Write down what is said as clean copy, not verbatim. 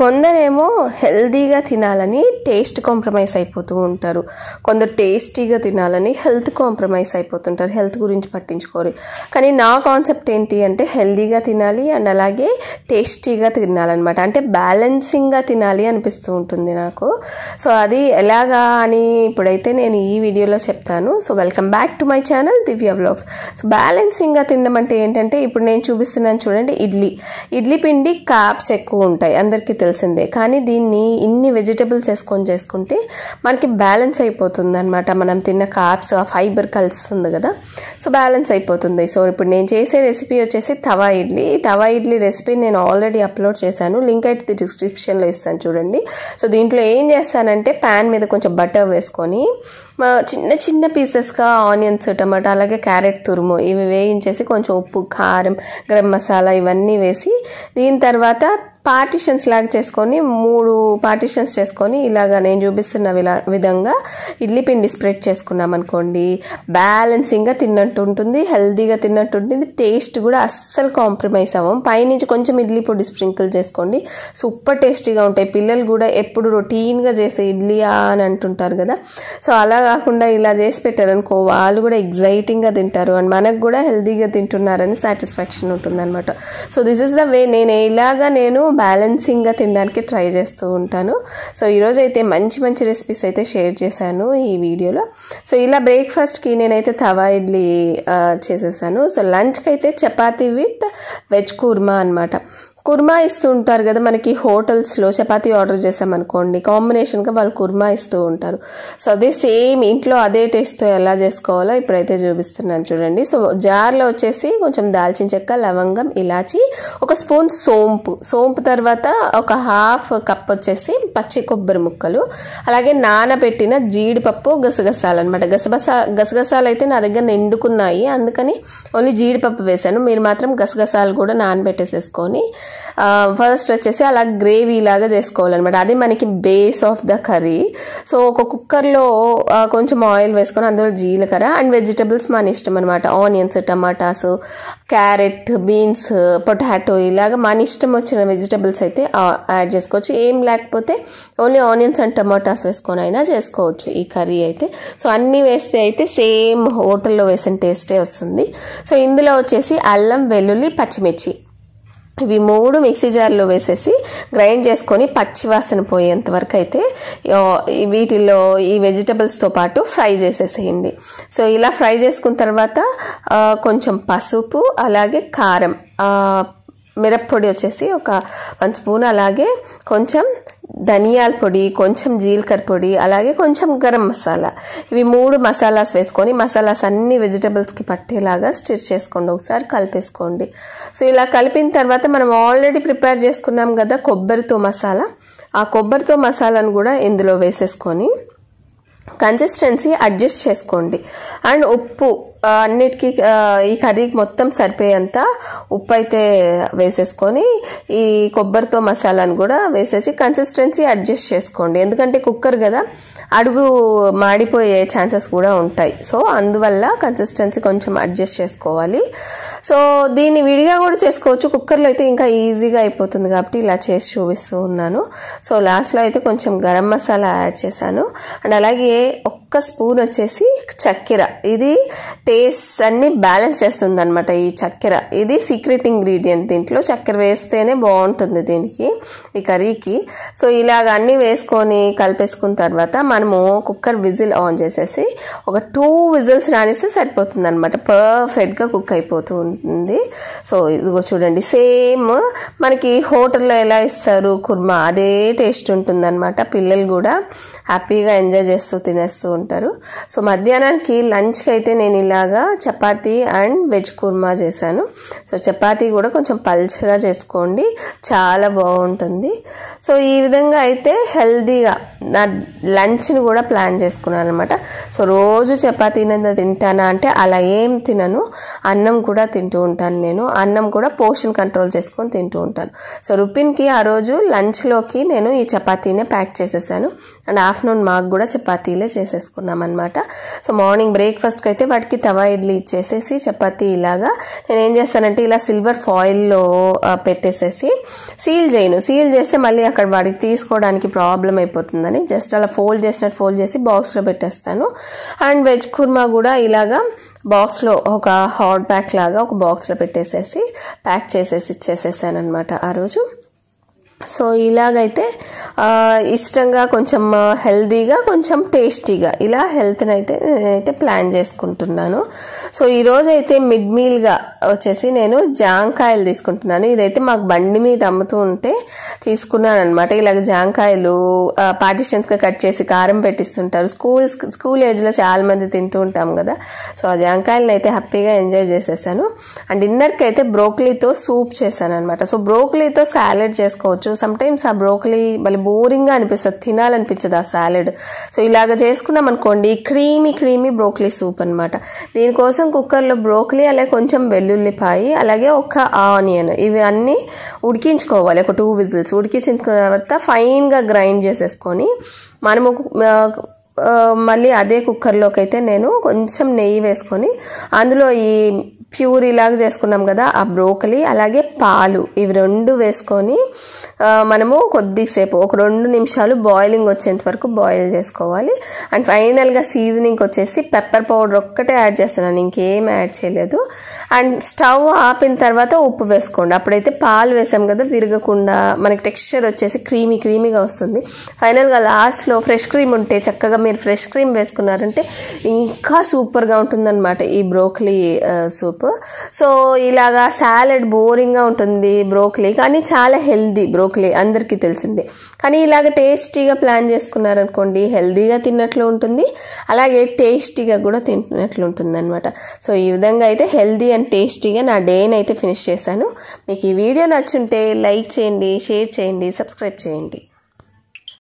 కొందరేమో హెల్దీగా తినాలని టేస్ట్ కాంప్రమైజ్ అయిపోతూ ఉంటారు, కొందరు టేస్టీగా తినాలని హెల్త్ కాంప్రమైజ్ అయిపోతుంటారు, హెల్త్ గురించి పట్టించుకోరు. కానీ నా కాన్సెప్ట్ ఏంటి అంటే హెల్దీగా తినాలి అండ్ అలాగే టేస్టీగా తినాలన్నమాట. అంటే బ్యాలెన్సింగ్గా తినాలి అనిపిస్తూ ఉంటుంది నాకు. సో అది ఎలాగా అని ఇప్పుడైతే నేను ఈ వీడియోలో చెప్తాను. So welcome back to my channel Divya vlogs. So బ్యాలెన్సింగ్గా తినడం అంటే ఏంటంటే ఇప్పుడు నేను చూపిస్తున్నాను చూడండి, ఇడ్లీ పిండి కార్బ్స్ ఎక్కువ ఉంటాయి అందరికీ తెలిసిందే. కానీ దీన్ని ఇన్ని వెజిటబుల్స్ వేసుకొని చేసుకుంటే మనకి బ్యాలెన్స్ అయిపోతుంది అనమాట. మనం తిన్న కార్బ్స్ ఆ ఫైబర్ కలుస్తుంది కదా, సో బ్యాలెన్స్ అయిపోతుంది. సో ఇప్పుడు నేను చేసే రెసిపీ వచ్చేసి తవా ఇడ్లీ రెసిపీ నేను ఆల్రెడీ అప్లోడ్ చేశాను, లింక్ అయితే డిస్క్రిప్షన్లో ఇస్తాను చూడండి. సో దీంట్లో ఏం చేస్తానంటే ప్యాన్ మీద కొంచెం బటర్ వేసుకొని చిన్న చిన్న పీసెస్గా ఆనియన్స్, టమాటా అలాగే క్యారెట్ తురుము ఇవి వేయించేసి కొంచెం ఉప్పు, కారం, గరం మసాలా ఇవన్నీ వేసి దీని తర్వాత పార్టిషన్స్ లాగా చేసుకొని 3 పార్టిషన్స్ చేసుకొని ఇలాగా నేను చూపిస్తున్న విధంగా ఇడ్లీ పిండి స్ప్రెడ్ చేసుకున్నాం అనుకోండి, బ్యాలెన్సింగ్గా తిన్నట్టు ఉంటుంది, హెల్తీగా తిన్నట్టు ఉంటుంది, టేస్ట్ కూడా అస్సలు కాంప్రమైజ్ అవ్వం. పైనుంచి కొంచెం ఇడ్లీ పొడి స్ప్రింకిల్ చేసుకోండి, సూపర్ టేస్టీగా ఉంటాయి. పిల్లలు కూడా ఎప్పుడు రొటీన్గా చేసే ఇడ్లీయా అని అంటుంటారు కదా, సో అలా కాకుండా ఇలా చేసి పెట్టారనుకో వాళ్ళు కూడా ఎగ్జైటింగ్గా తింటారు అండ్ మనకు కూడా హెల్తీగా తింటున్నారని సాటిస్ఫాక్షన్ ఉంటుందన్నమాట. So this is the way నేను బ్యాలెన్సింగ్గా తినడానికి ట్రై చేస్తూ ఉంటాను. సో ఈరోజు అయితే మంచి రెసిపీస్ అయితే షేర్ చేశాను ఈ వీడియోలో. సో ఇలా బ్రేక్ఫాస్ట్కి నేనైతే తవా ఇడ్లీ చేసేసాను. సో లంచ్కి అయితే చపాతీ విత్ వెజ్ కుర్మా అనమాట. కుర్మా ఇస్తూ ఉంటారు కదా మనకి హోటల్స్లో, చపాతీ ఆర్డర్ చేసామనుకోండి కాంబినేషన్గా వాళ్ళు కుర్మా ఇస్తూ ఉంటారు. సో అదే సేమ్ ఇంట్లో అదే టేస్ట్తో ఎలా చేసుకోవాలో ఇప్పుడైతే చూపిస్తున్నాను చూడండి. సో జార్లో వచ్చేసి కొంచెం దాల్చిన చెక్క, లవంగం, ఇలాచి, 1 స్పూన్ సోంపు, తర్వాత ఒక 1/2 కప్ వచ్చేసి పచ్చి కొబ్బరి ముక్కలు, అలాగే నానబెట్టిన జీడిపప్పు, గసగసాలు అనమాట. గసగసాలు అయితే నా దగ్గర నిండుకున్నాయి అందుకని ఓన్లీ జీడిపప్పు వేసాను. మీరు మాత్రం గసగసాలు కూడా నానబెట్టేసేసుకొని ఫస్ట్ వచ్చేసి అలా గ్రేవీ లాగా చేసుకోవాలన్నమాట. అది మనకి base of the curry. So ఒక కుక్కర్లో కొంచెం ఆయిల్ వేసుకొని అందులో జీలకర్ర అండ్ వెజిటబుల్స్ మన ఇష్టం అనమాట. Onions, tomatoes, carrot, beans, potato ఇలాగ మన ఇష్టం వచ్చిన వెజిటబుల్స్ అయితే యాడ్ చేసుకోవచ్చు. ఏం లేకపోతే ఓన్లీ ఆనియన్స్ అండ్ టమాటాస్ వేసుకొని అయినా చేసుకోవచ్చు ఈ కర్రీ అయితే. సో అన్నీ వేస్తే అయితే సేమ్ హోటల్లో వేసిన టేస్టే వస్తుంది. సో ఇందులో వచ్చేసి అల్లం, వెల్లుల్లి, పచ్చిమిర్చి ఇవి 3 మిక్సీ జార్లో వేసేసి గ్రైండ్ చేసుకొని పచ్చివాసన పోయేంత వరకు అయితే వీటిల్లో ఈ వెజిటబుల్స్తో పాటు ఫ్రై చేసేసేయండి. సో ఇలా ఫ్రై చేసుకున్న తర్వాత కొంచెం పసుపు, అలాగే కారం, మిరప్పొడి వచ్చేసి ఒక 1 స్పూన్, అలాగే కొంచెం ధనియాల పొడి, కొంచెం జీలకర్ర పొడి, అలాగే కొంచెం గరం మసాలా, ఇవి 3 మసాలాస్ వేసుకొని మసాలాస్ అన్ని వెజిటబుల్స్కి పట్టేలాగా స్టిర్ చేసుకోండి, ఒకసారి కలిపేసుకోండి. సో ఇలా కలిపిన తర్వాత మనం ఆల్రెడీ ప్రిపేర్ చేసుకున్నాం కదా కొబ్బరితో మసాలా, ఆ కొబ్బరితో మసాలాను కూడా ఇందులో వేసేసుకొని కన్సిస్టెన్సీ అడ్జస్ట్ చేసుకోండి. అండ్ ఉప్పు అన్నిటికీ ఈ కర్రీకి మొత్తం సరిపోయేంత ఉప్పు అయితే వేసేసుకొని ఈ కొబ్బరితో మసాలాను కూడా వేసేసి కన్సిస్టెన్సీ అడ్జస్ట్ చేసుకోండి. ఎందుకంటే కుక్కర్ కదా, అడుగు మాడిపోయే ఛాన్సెస్ కూడా ఉంటాయి. సో అందువల్ల కన్సిస్టెన్సీ కొంచెం అడ్జస్ట్ చేసుకోవాలి. సో దీన్ని విడిగా కూడా చేసుకోవచ్చు, కుక్కర్లో అయితే ఇంకా ఈజీగా అయిపోతుంది కాబట్టి ఇలా చేసి చూపిస్తూ ఉన్నాను. సో లాస్ట్లో అయితే కొంచెం గరం మసాలా యాడ్ చేశాను అండ్ అలాగే 1 స్పూన్ వచ్చేసి చక్కెర. ఇది టేస్ట్ అన్ని బ్యాలెన్స్ చేస్తుంది అనమాట ఈ చక్కెర. ఇది సీక్రెట్ ఇంగ్రీడియంట్, దీంట్లో చక్కెర వేస్తేనే బాగుంటుంది దీనికి, ఈ కర్రీకి. సో ఇలాగ అన్నీ వేసుకొని కలిపేసుకున్న తర్వాత మనము కుక్కర్ విజిల్ ఆన్ చేసేసి ఒక 2 విజిల్స్ రానిస్తే సరిపోతుంది అనమాట, పర్ఫెక్ట్గా కుక్ అయిపోతూ ఉంటుంది. సో ఇదిగో చూడండి, సేమ్ మనకి హోటల్లో ఎలా ఇస్తారు కుర్మా అదే టేస్ట్ ఉంటుంది అనమాట. పిల్లలు కూడా హ్యాపీగా ఎంజాయ్ చేస్తూ తినేస్తూ ఉంటారు. సో మధ్యాహ్నానికి లంచ్కి అయితే నేను ఇలాగా చపాతీ అండ్ వెజ్ కుర్మా చేశాను. సో చపాతీ కూడా కొంచెం పల్చగా చేసుకోండి, చాలా బాగుంటుంది. సో ఈ విధంగా అయితే హెల్దీగా నా లంచ్ని కూడా ప్లాన్ చేసుకున్నాను అనమాట. సో రోజు చపాతీని తింటానా అంటే అలా ఏం తినను, అన్నం కూడా తింటూ ఉంటాను. నేను అన్నం కూడా పోర్షన్ కంట్రోల్ చేసుకొని తింటూ ఉంటాను. సో రుపిన్కి ఆ రోజు లంచ్లోకి నేను ఈ చపాతీనే ప్యాక్ చేసేసాను అండ్ ఆఫ్టర్నూన్ మాకు కూడా చపాతీలే చేసేసుకున్నాను. తీసుకున్నామన్నమాట. సో మార్నింగ్ బ్రేక్ఫాస్ట్కి అయితే వాటికి తవా ఇడ్లీ ఇచ్చేసేసి చపాతీ ఇలాగా నేను ఏం చేస్తానంటే ఇలా సిల్వర్ ఫాయిల్లో పెట్టేసేసి సీల్ చేస్తే మళ్ళీ అక్కడ వాడికి తీసుకోవడానికి ప్రాబ్లం అయిపోతుందని జస్ట్ అలా ఫోల్డ్ చేసి బాక్స్లో పెట్టేస్తాను. అండ్ వెజ్ కుర్మా కూడా ఇలాగా బాక్స్లో ఒక హాట్ ప్యాక్ లాగా ఒక బాక్స్లో పెట్టేసేసి ప్యాక్ చేసేసి ఇచ్చేసేసాను అనమాట ఆ రోజు. సో ఇలాగైతే ఇష్టంగా కొంచెం హెల్తీగా కొంచెం టేస్టీగా ఇలా హెల్త్ని అయితే నేనైతే ప్లాన్ చేసుకుంటున్నాను. సో ఈరోజు అయితే మిడ్ మీల్గా వచ్చేసి నేను జాంకాయలు తీసుకుంటున్నాను. ఇదైతే మాకు బండి మీద అమ్ముతూ ఉంటే తీసుకున్నాను అనమాట. ఇలాగ జాంకాయలు పార్టిషన్స్గా కట్ చేసి కారం పెట్టిస్తుంటారు. స్కూల్ ఏజ్లో చాలా మంది తింటూ ఉంటాం కదా. సో ఆ జాంకాయలను అయితే హ్యాపీగా ఎంజాయ్ చేసేసాను. అండ్ డిన్నర్కి అయితే బ్రోకలీతో సూప్ చేశాను అనమాట. సో బ్రోకలీతో సాలెడ్ చేసుకోవచ్చు. సమ్ టైమ్స్ ఆ బ్రోకలీ మళ్ళీ బోరింగ్గా అనిపిస్తుంది, తినాలనిపించదు ఆ సాలెడ్. సో ఇలాగ చేసుకున్నాం అనుకోండి క్రీమీ బ్రోకలీ సూప్ అనమాట. దీనికోసం కుక్కర్లో బ్రోకలీ అలాగే కొంచెం వెల్లుల్లిపాయి అలాగే ఒక ఆనియన్ ఇవి అన్నీ ఉడికించుకోవాలి. ఒక 2 విజిల్స్ ఉడికించుకున్న తర్వాత ఫైన్గా గ్రైండ్ చేసేసుకొని మనము మళ్ళీ అదే కుక్కర్లోకి అయితే నేను కొంచెం నెయ్యి వేసుకొని అందులో ఈ ప్యూరీ లాగా చేసుకున్నాం కదా ఆ బ్రోకలీ అలాగే పాలు ఇవి 2 వేసుకొని మనము కొద్దిసేపు ఒక 2 నిమిషాలు బాయిలింగ్ వచ్చేంత వరకు బాయిల్ చేసుకోవాలి. అండ్ ఫైనల్గా సీజనింగ్ వచ్చేసి పెప్పర్ పౌడర్ ఒక్కటే యాడ్ చేస్తున్నాను, ఇంకేం యాడ్ చేయలేదు. అండ్ స్టవ్ ఆపిన తర్వాత ఉప్పు వేసుకోండి. అప్పుడైతే పాలు వేసాం కదా విరగకుండా మనకి టెక్స్చర్ వచ్చేసి క్రీమీగా వస్తుంది. ఫైనల్గా లాస్ట్లో ఫ్రెష్ క్రీమ్ ఉంటే చక్కగా మీరు ఫ్రెష్ క్రీమ్ వేసుకున్నారంటే ఇంకా సూపర్గా ఉంటుందన్నమాట ఈ బ్రోకలీ సూప్. సో ఇలాగా సాలెడ్ బోరింగ్గా ఉంటుంది బ్రోకలీ, కానీ చాలా హెల్దీ బ్రోకలీ అందరికీ తెలిసిందే. కానీ ఇలాగ టేస్టీగా ప్లాన్ చేసుకున్నారనుకోండి హెల్దీగా తిన్నట్లు ఉంటుంది అలాగే టేస్టీగా కూడా తింటున్నట్లు ఉంటుంది అనమాట. సో ఈ విధంగా అయితే హెల్దీ అండ్ టేస్టీగా నా డేని అయితే ఫినిష్ చేశాను. మీకు ఈ వీడియో నచ్చుంటే లైక్ చేయండి, షేర్ చేయండి, సబ్స్క్రైబ్ చేయండి.